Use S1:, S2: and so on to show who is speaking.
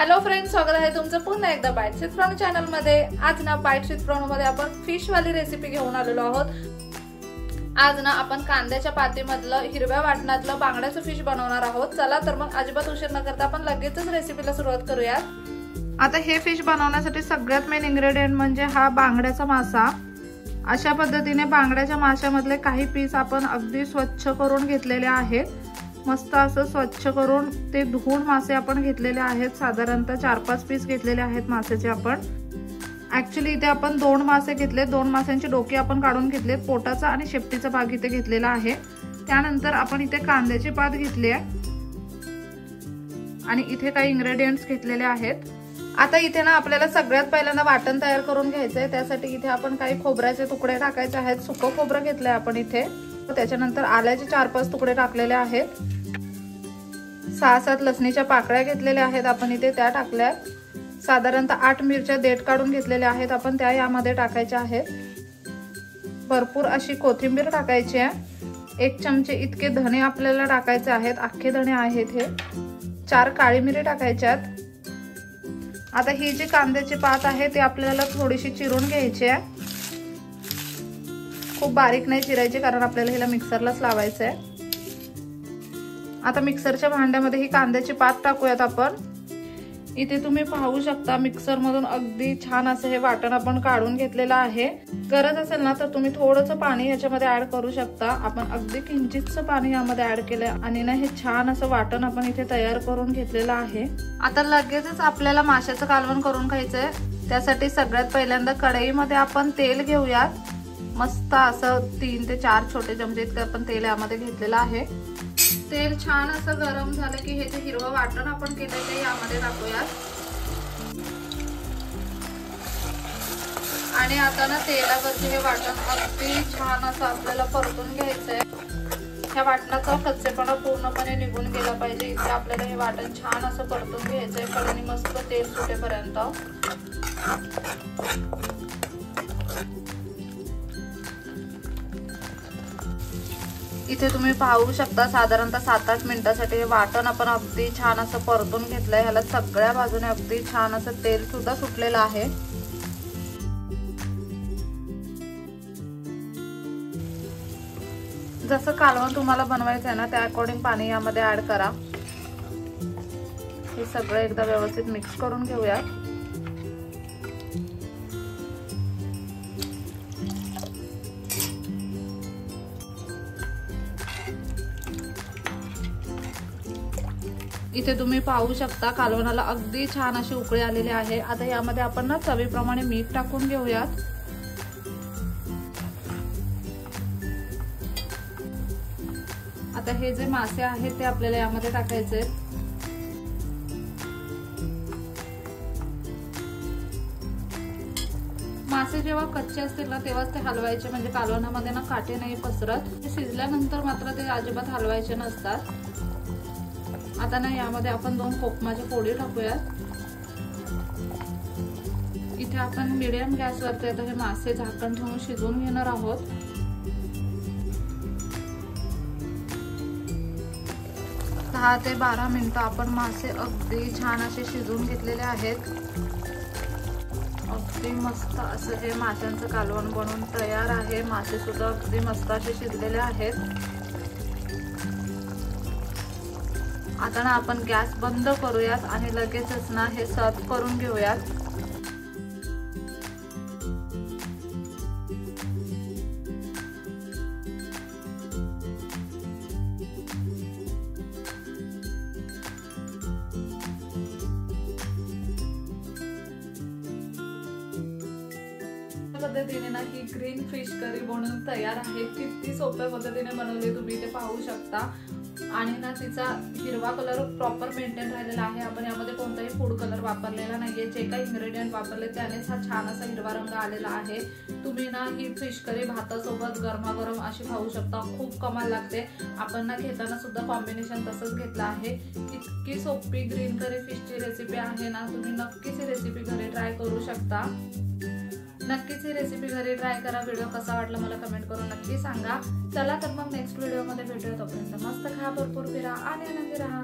S1: Hello friends, स्वागत आहे तुमचं पुन्हा एकदा बाईट्स विथ प्रणू चॅनल मध्ये। आज ना बाईट्स विथ प्रणू मध्ये आपण फिश वाली रेसिपी घेऊन आलेलो आहोत। आज ना आपण कांद्याच्या पातीमधलं हिरव्या वाटणातलं बांगड्याचं फिश बनवणार आहोत। चला तर मग अजिबात उशीर न करता आपण लगेचच रेसिपीला सुरुवात करूया। आता हे फिश बनवण्यासाठी सगळ्यात मेन इन्ग्रेडियंट म्हणजे हा बांगड्याचा मासा। अशा पद्धतीने बांगड्याच्या माशामधले काही पीस आपण अगदी स्वच्छ करून घेतलेले आहेत। मस्त असं स्वच्छ करून ते धुवून मासे आपण घेतलेले आहेत। साधारणतः 4-5 पीस घेतलेले आहेत मासेचे आपण। ऍक्च्युअली इथे आपण 2 मासे घेतले, 2 माशांची डोकी आपण काढून घेतले, पोटाचा आणि शेपटीचा भाग इथे घेतलेला आहे। त्यानंतर आपण इथे कांद्याची पात घेतली आहे आणि इथे काही इन्ग्रेडियंट्स घेतलेले आहेत। आता इथे ना आपल्याला सगळ्यात पहिल्यांदा वाटण तयार करून घ्यायचंय। त्यासाठी इथे आपण काही खोबऱ्याचे तुकडे टाकायचे आहेत। सुकं खोबरं घेतलंय आपण इथे। त्याच्यानंतर आल्याचे 4-5 तुकडे टाकलेले आहेत। 6-7 लसणीच्या पाकळ्या घेतलेल्या आहेत आपण इथे, त्या टाकल्या। साधारणतः 8 मिरच्या देठ काढून घेतलेल्या आहेत आपण, त्या यामध्ये टाकायच्या आहेत। भरपूर अशी कोथिंबीर टाकायची आहे। 1 चमचे इतके धणे आपल्याला टाकायचे आहेत, अख्खे धणे आहेत हे। 4 काळी मिरी टाकायच्या आहेत। आता ही जी कांद्याची पात आहे ती आपल्याला थोडीशी चिरून घ्यायची आहे। खूप बारीक नाही चिरायची, कारण आपल्याला हिला मिक्सरलाच लावायचं आहे। आता मिक्सरच्या भांड्यामध्ये ही कांद्याची पात टाकूयात आपण। इथे तुम्ही पाहू शकता मिक्सर मधून अगदी छान असं हे वाटण आपण काढून घेतलेलं आहे। गरज असेल ना तर तुम्ही थोडंसं पाणी याच्यामध्ये ऍड करू शकता। आपण अगदी किंचितचं पाणी यामध्ये ऍड केलंय आणि ना हे छान असं वाटण आपण इथे तयार करून घेतलेलं आहे। आता लगेचच आपल्याला माशाचं कालवण करून घ्यायचंय। त्यासाठी सगळ्यात पहिल्यांदा कढईमध्ये आपण तेल घेऊयात। मस्त असं 3 ते 4 छोटे चमचे इतकं आपण तेल यामध्ये घेतलेलं आहे। तेल छान असं गरम झालं की हे जे हिरवं वाटण आपण केलंय ते यामध्ये टाकूयात। आणि आता ना तेलावरचे हे वाटण अगदी छान असं आपल्याला परतून घ्यायचंय। ह्या वाटणाचा कच्चेपणा पूर्णपणे निघून गेला पाहिजे। इथे आपल्याला हे वाटण छान असं परतून घ्यायचंय, कडेने मस्त तेल सुटेपर्यंत। इथे तुम्ही पाहू शकता साधारणतः 7-8 मिनिटांसाठी हे वाटण आपण अगदी छान असं परतून घेतलंय। ह्याला सगळ्या बाजूने अगदी छान असं तेल सुद्धा सुटलेलं आहे। जसं कालवण तुम्हाला बनवायचं आहे ना त्या अकॉर्डिंग पाणी यामध्ये ऍड करा। हे सगळं एकदा व्यवस्थित मिक्स करून घेऊया। इथे तुम्ही पाहू शकता कालवणाला अगदी छान अशी उकळी आलेली आहे। आता यामध्ये आपण ना चवीप्रमाणे मीठ टाकून घेऊयात। आता हे जे मासे आहेत ते आपल्याला यामध्ये टाकायचे। मासे जेव्हा कच्चे असतील ना तेव्हाच ते हलवायचे, म्हणजे कालवणामध्ये ना काटे नाही पसरत। ते शिजल्यानंतर मात्र ते अजिबात हलवायचे नसतात। आता ना यामध्ये आपण 2 कोकमाच्या फोडी टाकूयात। इथे आपण मीडियम गॅसवरती आता हे मासे झाकण ठेवून शिजवून घेणार आहोत। 10 ते 12 मिनिटं आपण मासे अगदी छान असे शिजवून घेतलेले आहेत। अगदी मस्त असं हे माशांचं कालवण बनवून तयार आहे। मासे सुद्धा अगदी मस्त असे शिजलेले आहेत। आता ना आपण गॅस बंद करूयात आणि लगेचच ना हे सर्व करून घेऊयात। पद्धतीने ना ही ग्रीन फिश करी बनवून तयार आहे। किती सोप्या पद्धतीने बनवली तुम्ही ते पाहू शकता। आणि ना तिचा हिरवा कलर प्रॉपर मेंटेन राहिलेला आहे। आपण यामध्ये कोणताही फूड कलर वापरलेला नाहीये। जे काही इन्ग्रेडियंट वापरले त्यानेच हा छान असा हिरवा रंग आलेला आहे। तुम्ही ना ही फिश करी भातासोबत गरमागरम अशी खाऊ शकता। खूप कमाल लागते। आपण ना घेताना सुद्धा कॉम्बिनेशन तसंच घेतलं आहे। इतकी सोपी ग्रीन करी फिशची रेसिपी आहे ना, तुम्ही नक्कीच ही रेसिपी घरी ट्राय करू शकता। नक्कीच ही रेसिपी घरी ट्राय करा। व्हिडिओ कसा वाटला मला कमेंट करून नक्की सांगा। चला तर मग नेक्स्ट व्हिडिओ मध्ये भेटूया। तोपर्यंत मस्त खा, भरपूर फिरा आणि आनंदी राहा।